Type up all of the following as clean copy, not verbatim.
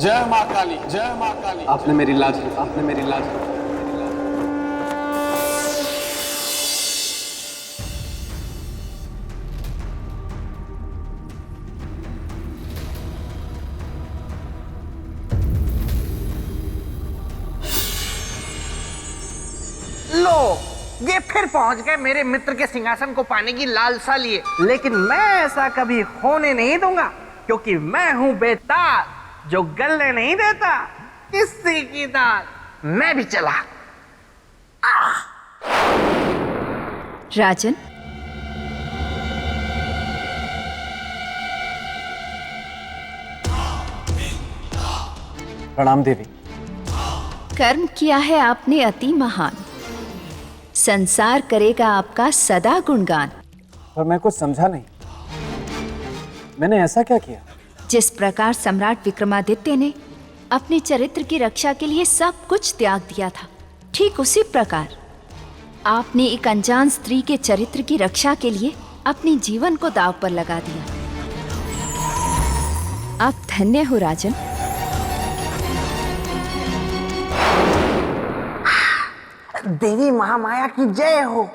जय माँ काली, जय माँ काली। आपने मेरी लाज ली, आपने मेरी लाज ली। लो, ये फिर पहुंच गए मेरे मित्र के सिंहासन को पाने की लालसा लिए। लेकिन मैं ऐसा कभी होने नहीं दूंगा, क्योंकि मैं हूं बेताल जो गलने नहीं देता किसी की दाल। मैं भी चला। राजन, प्रणाम देवी। कर्म किया है आपने अति महान, संसार करेगा आपका सदा गुणगान। पर मैं कुछ समझा नहीं, मैंने ऐसा क्या किया? जिस प्रकार सम्राट विक्रमादित्य ने अपने चरित्र की रक्षा के लिए सब कुछ त्याग दिया था, ठीक उसी प्रकार आपने एक अनजान स्त्री के चरित्र की रक्षा के लिए अपने जीवन को दांव पर लगा दिया। आप धन्य हो राजन। देवी महामाया की जय हो।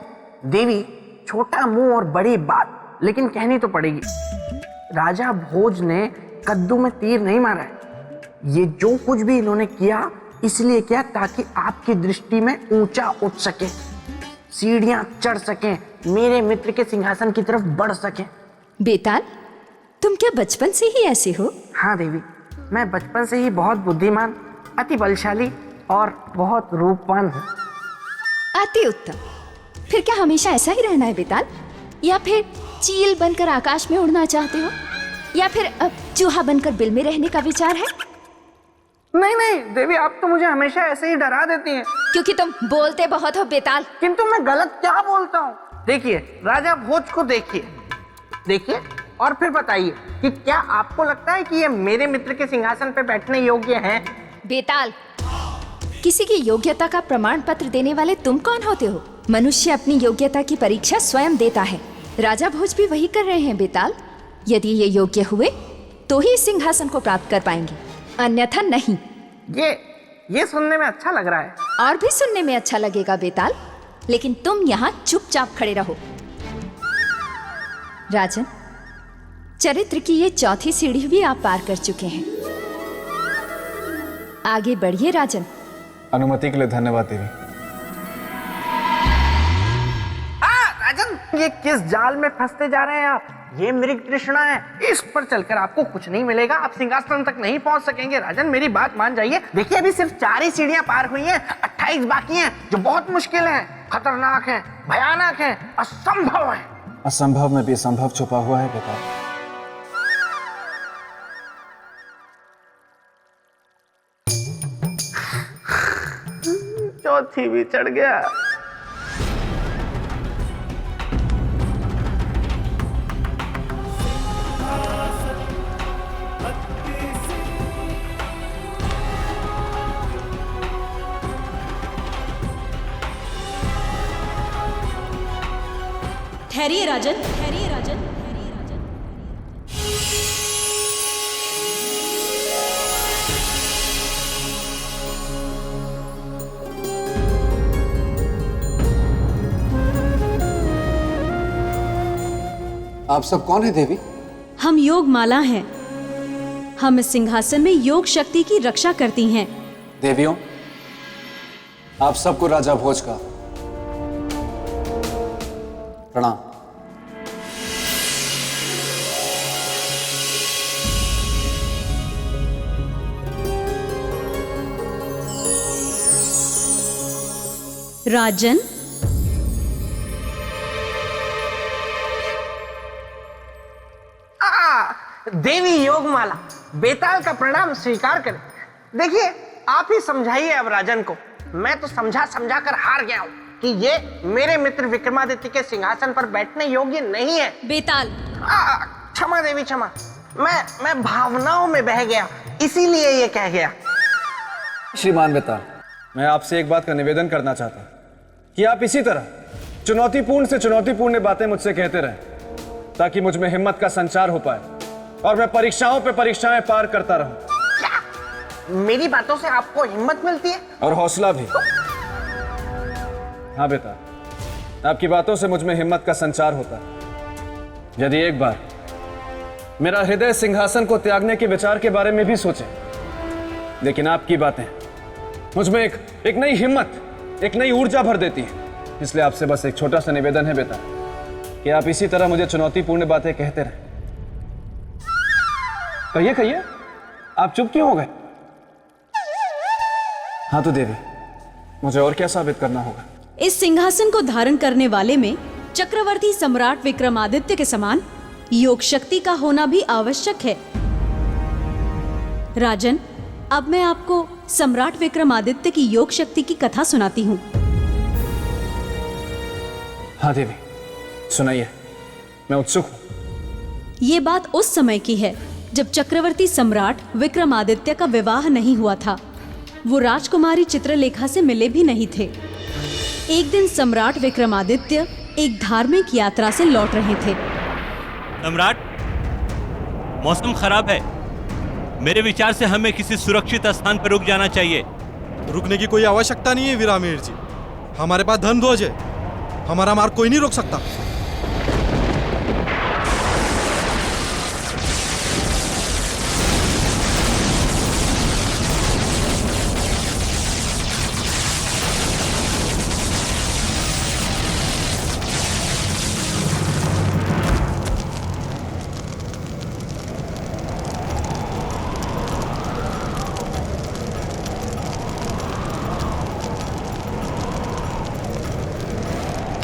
देवी, छोटा मुंह और बड़ी बात, लेकिन कहनी तो पड़ेगी। राजा भोज ने कद्दू में तीर नहीं मारा है। ये जो कुछ भी इन्होंने किया, इसलिए किया ताकि आपकी दृष्टि में ऊंचा उठ सके, सीढ़ियां चढ़ सके, मेरे मित्र के सिंहासन की तरफ बढ़ सके। बेताल, तुम क्या बचपन से ही ऐसे हो? हाँ देवी, मैं बचपन से ही बहुत बुद्धिमान, अति बलशाली और बहुत रूपवान हूँ। अति उत्तम। फिर क्या हमेशा ऐसा ही रहना है बेताल, या फिर चील बनकर आकाश में उड़ना चाहते हो, या फिर अब चूहा बनकर बिल में रहने का विचार है? नहीं नहीं देवी, आप तो मुझे हमेशा ऐसे ही डरा देती हैं। क्योंकि तुम बोलते बहुत हो बेताल। किंतु मैं गलत क्या बोलता हूँ? देखिए, राजा भोज को देखिए, देखिए और फिर बताइए कि क्या आपको लगता है कि ये मेरे मित्र के सिंहासन पे बैठने योग्य हैं? बेताल, किसी की योग्यता का प्रमाण पत्र देने वाले तुम कौन होते हो? मनुष्य अपनी योग्यता की परीक्षा स्वयं देता है। राजा भोज भी वही कर रहे हैं बेताल। यदि ये योग्य हुए तो ही सिंहासन को प्राप्त कर पाएंगे, अन्यथा नहीं। ये सुनने में अच्छा लग रहा है। और भी सुनने में अच्छा लगेगा बेताल, लेकिन तुम यहाँ चुपचाप खड़े रहो। राजन, चरित्र की ये चौथी सीढ़ी भी आप पार कर चुके हैं। आगे बढ़िए राजन। अनुमति के लिए धन्यवाद देवी। राजन, ये किस जाल में फंसते जा रहे हैं आप? ये मृग तृष्णा है, इस पर चलकर आपको कुछ नहीं मिलेगा। आप सिंहासन तक नहीं पहुंच सकेंगे। राजन, मेरी बात मान जाइए। देखिए, अभी सिर्फ 4 ही सीढ़ियां पार हुई हैं, 28 बाकी हैं, जो बहुत मुश्किल है, खतरनाक है, भयानक है, असंभव है। असंभव में भी संभव छुपा हुआ है बेटा। चौथी भी चढ़ गया। ठहरिए राजन, ठहरिए राजन, ठहरिए राजन। आप सब कौन है देवी? हम योग माला हैं। हम इस सिंहासन में योग शक्ति की रक्षा करती हैं। देवियों, आप सबको राजा भोज का प्रणाम। राजन, देवी योगमाला, बेताल का प्रणाम स्वीकार करें। देखिए, आप ही समझाइए अब राजन को। मैं तो समझा समझा कर हार गया हूँ कि ये मेरे मित्र विक्रमादित्य के सिंहासन पर बैठने योग्य नहीं है। बेताल, क्षमा देवी, क्षमा। मैं भावनाओं में बह गया, इसीलिए ये कह गया। श्रीमान बेताल, मैं आपसे एक बात का निवेदन करना चाहता हूं कि आप इसी तरह चुनौतीपूर्ण से चुनौतीपूर्ण बातें मुझसे कहते रहें, ताकि मुझ में हिम्मत का संचार हो पाए और मैं परीक्षाओं पे परीक्षाएं पार करता रहूं। मेरी बातों से आपको हिम्मत मिलती है? और हौसला भी। हाँ बेटा, आपकी बातों से मुझ में हिम्मत का संचार होता है। यदि एक बार मेरा हृदय सिंहासन को त्यागने के विचार के बारे में भी सोचे, लेकिन आपकी बातें मुझ में एक नई हिम्मत, एक नई ऊर्जा भर देती हैं। इसलिए आपसे बस एक छोटा सा निवेदन है बेटा, कि आप इसी तरह मुझे चुनौतीपूर्ण बातें कहते रहें। कहिए कहिए, आप चुप क्यों हो गए? हाँ तो देवी, मुझे और क्या साबित करना होगा? इस सिंहासन को धारण करने वाले में चक्रवर्ती सम्राट विक्रमादित्य के समान योग शक्ति का होना भी आवश्यक है। राजन, अब मैं आपको सम्राट विक्रमादित्य की योग शक्ति की कथा सुनाती हूँ। हाँ देवी, सुनाइए, मैं उत्सुक हूँ। ये बात उस समय की है जब चक्रवर्ती सम्राट विक्रमादित्य का विवाह नहीं हुआ था। वो राजकुमारी चित्रलेखा से मिले भी नहीं थे। एक दिन सम्राट विक्रमादित्य एक धार्मिक यात्रा से लौट रहे थे। सम्राट, मौसम खराब है। मेरे विचार से हमें किसी सुरक्षित स्थान पर रुक जाना चाहिए। रुकने की कोई आवश्यकता नहीं है वीरामीर जी। हमारे पास धन ध्वज है, हमारा मार्ग कोई नहीं रोक सकता।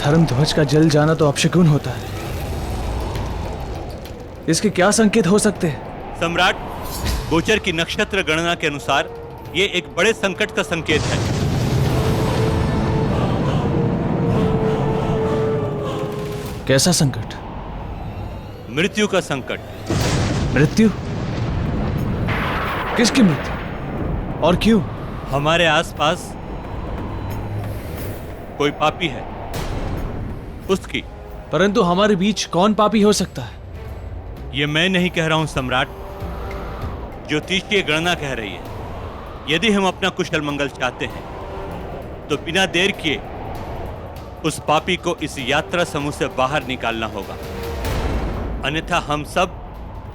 धर्म ध्वज का जल जाना तो अपशकुन होता है। इसके क्या संकेत हो सकते हैं? सम्राट, गोचर की नक्षत्र गणना के अनुसार ये एक बड़े संकट का संकेत है। कैसा संकट? मृत्यु का संकट। मृत्यु? किसकी मृत्यु और क्यों? हमारे आसपास कोई पापी है, उसकी। परंतु हमारे बीच कौन पापी हो सकता है? ये मैं नहीं कह रहा हूं सम्राट, ज्योतिषीय गणना कह रही है। यदि हम अपना कुशल मंगल चाहते हैं तो बिना देर किए उस पापी को इस यात्रा समूह से बाहर निकालना होगा, अन्यथा हम सब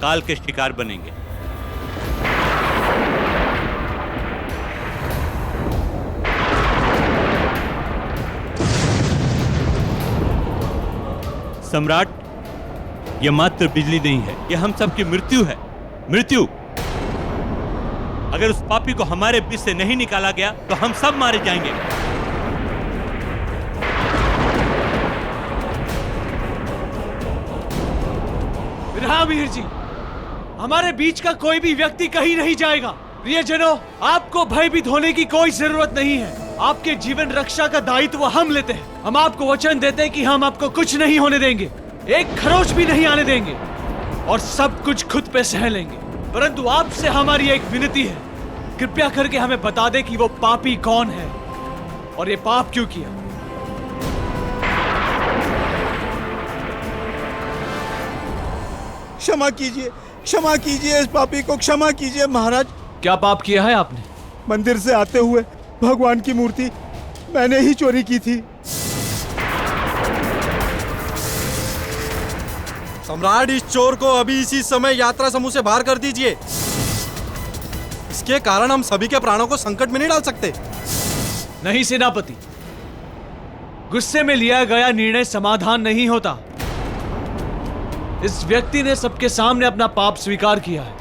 काल के शिकार बनेंगे। सम्राट, यह मात्र बिजली नहीं है, यह हम सबकी मृत्यु है। मृत्यु। अगर उस पापी को हमारे बीच से नहीं निकाला गया तो हम सब मारे जाएंगे। वीर जी, हमारे बीच का कोई भी व्यक्ति कहीं नहीं जाएगा। प्रियजनों, आपको भयभीत होने की कोई जरूरत नहीं है। आपके जीवन रक्षा का दायित्व हम लेते हैं। हम आपको वचन देते हैं कि हम आपको कुछ नहीं होने देंगे, एक खरोच भी नहीं आने देंगे और सब कुछ खुद पे सह लेंगे। परंतु आपसे हमारी एक विनती है, कृपया करके हमें बता दे कि वो पापी कौन है और ये पाप क्यों किया। क्षमा कीजिए, क्षमा कीजिए, इस पापी को क्षमा कीजिए महाराज। क्या पाप किया है आपने? मंदिर से आते हुए भगवान की मूर्ति मैंने ही चोरी की थी। सम्राट, इस चोर को अभी इसी समय यात्रा समूह से बाहर कर दीजिए। इसके कारण हम सभी के प्राणों को संकट में नहीं डाल सकते। नहीं सेनापति, गुस्से में लिया गया निर्णय समाधान नहीं होता। इस व्यक्ति ने सबके सामने अपना पाप स्वीकार किया है।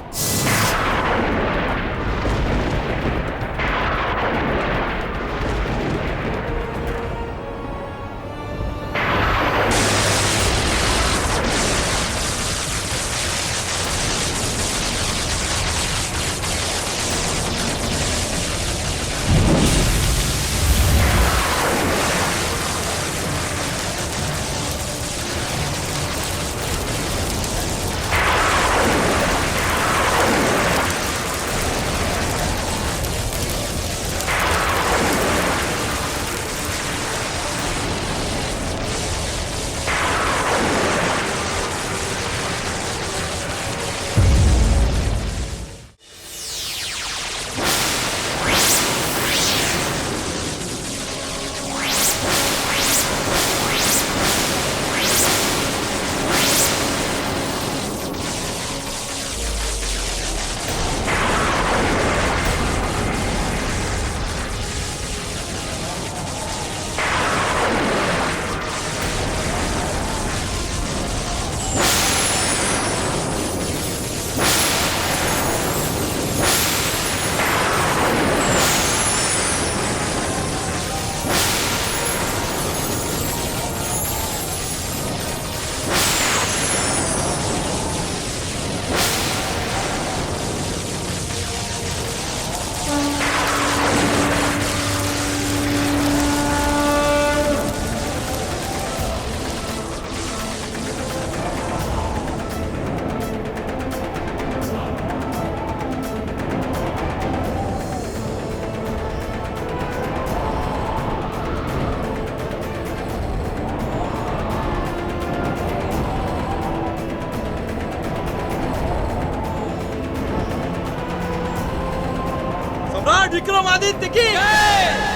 विक्रमादित्य की,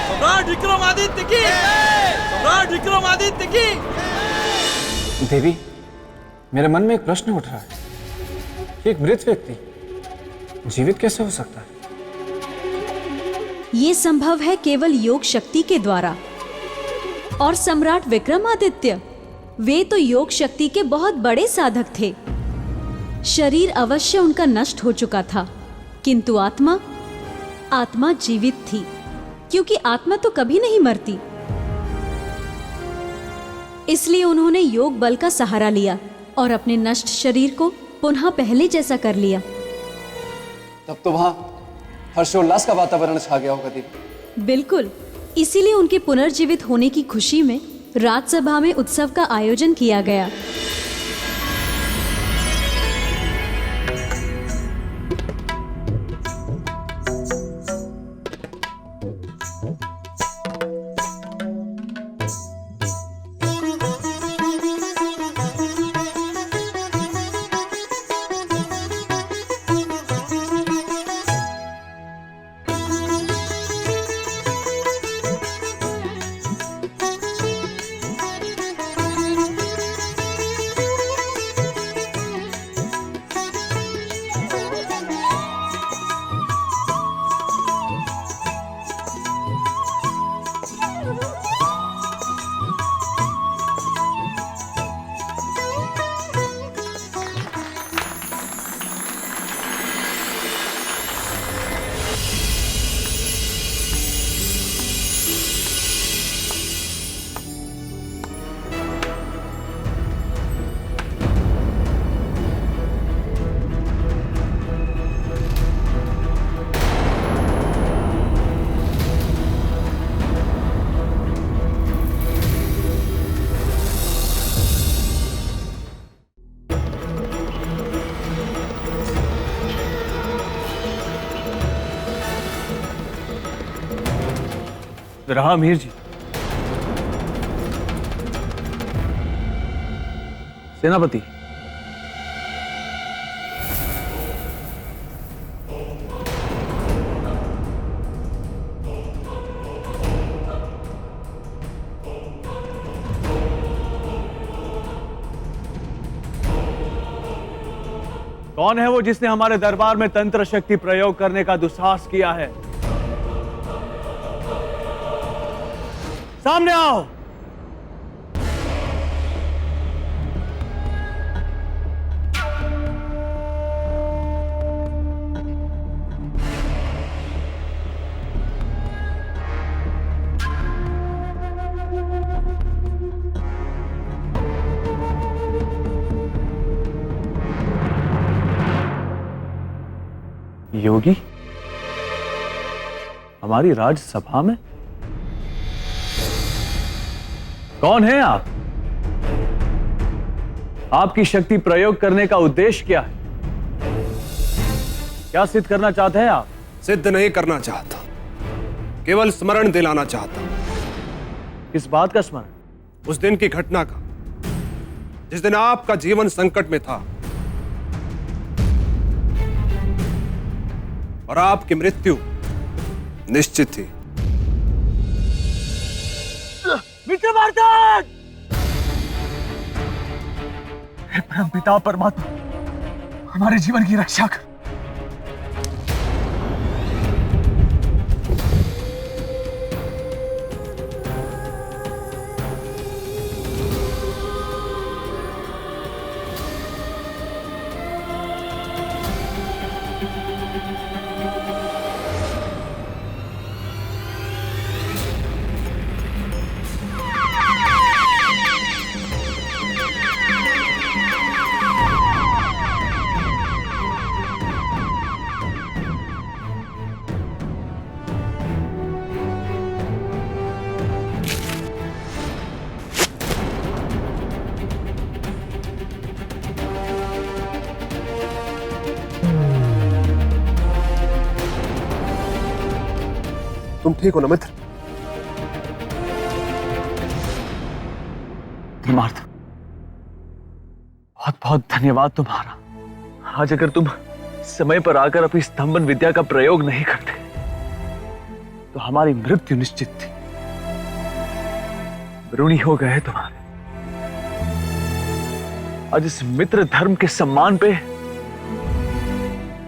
सम्राट विक्रमादित्य की, सम्राट विक्रमादित्य की। देवी, मेरे मन में एक प्रश्न उठ रहा है कि एक मृत व्यक्ति जीवित कैसे हो सकता है? ये संभव है केवल योग शक्ति के द्वारा। और सम्राट विक्रमादित्य, वे तो योग शक्ति के बहुत बड़े साधक थे। शरीर अवश्य उनका नष्ट हो चुका था, किंतु आत्मा जीवित थी, क्योंकि आत्मा तो कभी नहीं मरती। इसलिए उन्होंने योग बल का सहारा लिया और अपने नष्ट शरीर को पुनः पहले जैसा कर लिया। तब तो वहां हर्षोल्लास का वातावरण छा गया होगा देवी। बिल्कुल, इसीलिए उनके पुनर्जीवित होने की खुशी में राजसभा में उत्सव का आयोजन किया गया। रहा मीर जी। सेनापति, कौन है वो जिसने हमारे दरबार में तंत्र शक्ति प्रयोग करने का दुस्साहस किया है? सामने आओ। योगी, हमारी राजसभा में कौन है आप? आपकी शक्ति प्रयोग करने का उद्देश्य क्या है? क्या सिद्ध करना चाहते हैं आप? सिद्ध नहीं करना चाहता, केवल स्मरण दिलाना चाहता। किस बात का स्मरण? उस दिन की घटना का, जिस दिन आपका जीवन संकट में था और आपकी मृत्यु निश्चित थी। विक्रमार्जन! हे परम पिता परमात्मा, हमारे जीवन की रक्षा कर। तुम ठीक हो ना मित्र? धर्मार्थ, बहुत बहुत धन्यवाद तुम्हारा। आज अगर तुम समय पर आकर अपनी स्तंभन विद्या का प्रयोग नहीं करते तो हमारी मृत्यु निश्चित थी। ऋणी हो गए तुम्हारे। आज इस मित्र धर्म के सम्मान पे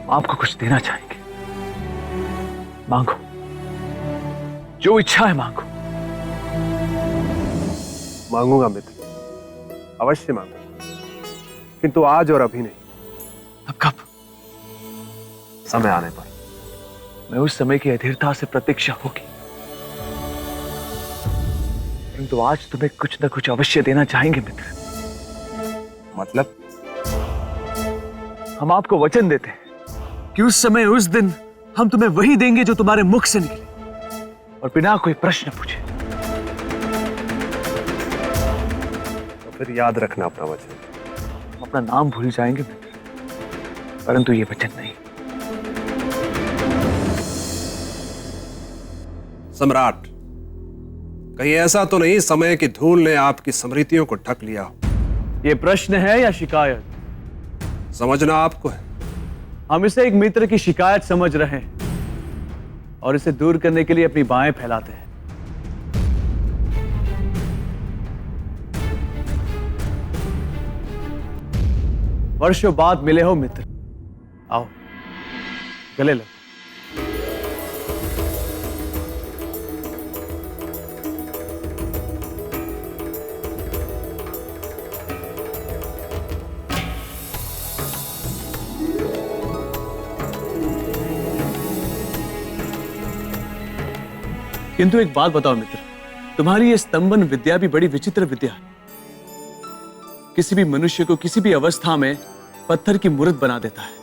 आपको कुछ देना चाहेंगे। मांगो, जो इच्छा है मांगो। मांगूंगा मित्र, अवश्य मांगूंगा, किंतु आज और अभी नहीं। अब कब? समय आने पर। मैं उस समय की अधीरता से प्रतीक्षा होगी, परंतु आज तुम्हें कुछ न कुछ अवश्य देना चाहेंगे मित्र। मतलब? हम आपको वचन देते हैं कि उस समय उस दिन हम तुम्हें वही देंगे जो तुम्हारे मुख से निकले और बिना कोई प्रश्न पूछे। तो फिर याद रखना अपना वचन। हम अपना नाम भूल जाएंगे मित्र, परंतु ये वचन नहीं। सम्राट, कहीं ऐसा तो नहीं समय की धूल ने आपकी स्मृतियों को ढक लिया हो? ये प्रश्न है या शिकायत? समझना आपको है। हम इसे एक मित्र की शिकायत समझ रहे हैं और इसे दूर करने के लिए अपनी बाहें फैलाते हैं। वर्षों बाद मिले हो मित्र, आओ गले लगो। किंतु एक बात बताओ मित्र, तुम्हारी ये स्तंभन विद्या भी बड़ी विचित्र विद्या है। किसी भी मनुष्य को किसी भी अवस्था में पत्थर की मूर्त बना देता है।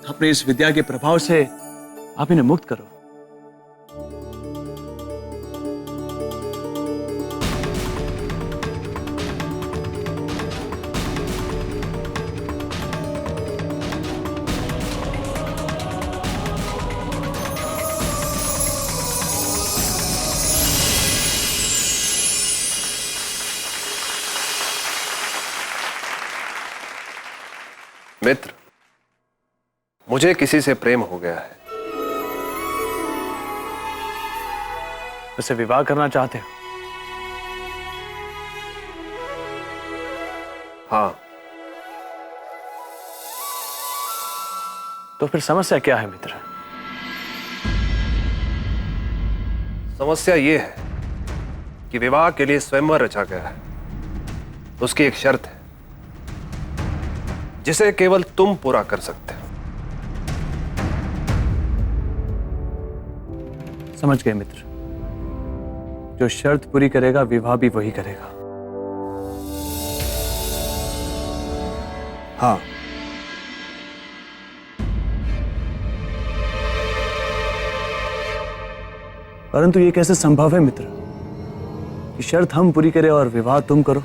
अपने इस विद्या के प्रभाव से आप इन्हें मुक्त करो। मित्र, मुझे किसी से प्रेम हो गया है। उसे विवाह करना चाहते हो? हाँ। तो फिर समस्या क्या है मित्र? समस्या यह है कि विवाह के लिए स्वयंवर रचा गया है। उसकी एक शर्त है जिसे केवल तुम पूरा कर सकते हो। समझ गए मित्र, जो शर्त पूरी करेगा विवाह भी वही करेगा। हाँ। परंतु ये कैसे संभव है मित्र कि शर्त हम पूरी करें और विवाह तुम करो?